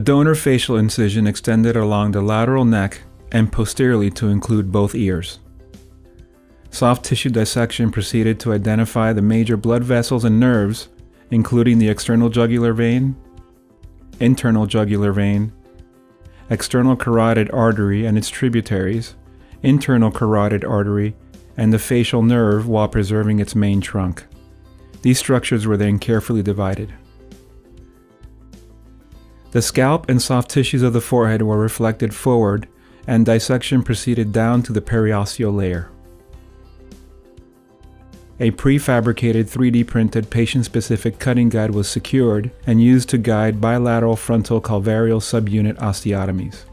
The donor facial incision extended along the lateral neck and posteriorly to include both ears. Soft tissue dissection proceeded to identify the major blood vessels and nerves, including the external jugular vein, internal jugular vein, external carotid artery and its tributaries, internal carotid artery, and the facial nerve while preserving its main trunk. These structures were then carefully divided. The scalp and soft tissues of the forehead were reflected forward, and dissection proceeded down to the periosteal layer. A prefabricated 3D printed patient-specific cutting guide was secured and used to guide bilateral frontal calvarial subunit osteotomies.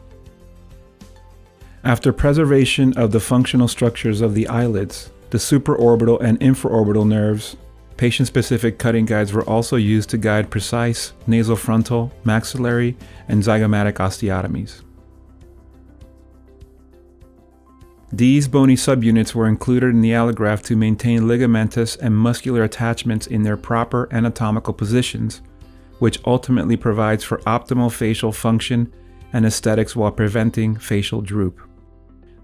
After preservation of the functional structures of the eyelids, the supraorbital and infraorbital nerves, patient-specific cutting guides were also used to guide precise nasofrontal, maxillary, and zygomatic osteotomies. These bony subunits were included in the allograft to maintain ligamentous and muscular attachments in their proper anatomical positions, which ultimately provides for optimal facial function and aesthetics while preventing facial droop.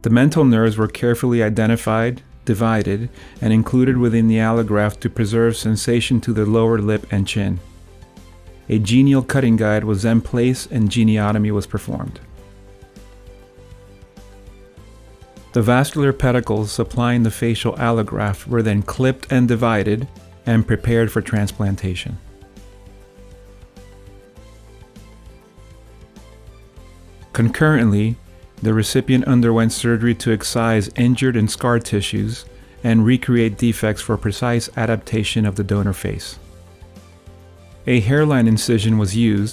The mental nerves were carefully identified, divided, and included within the allograft to preserve sensation to the lower lip and chin. A genial cutting guide was then placed and geniotomy was performed. The vascular pedicles supplying the facial allograft were then clipped and divided and prepared for transplantation. Concurrently, the recipient underwent surgery to excise injured and scarred tissues and recreate defects for precise adaptation of the donor face. A hairline incision was used,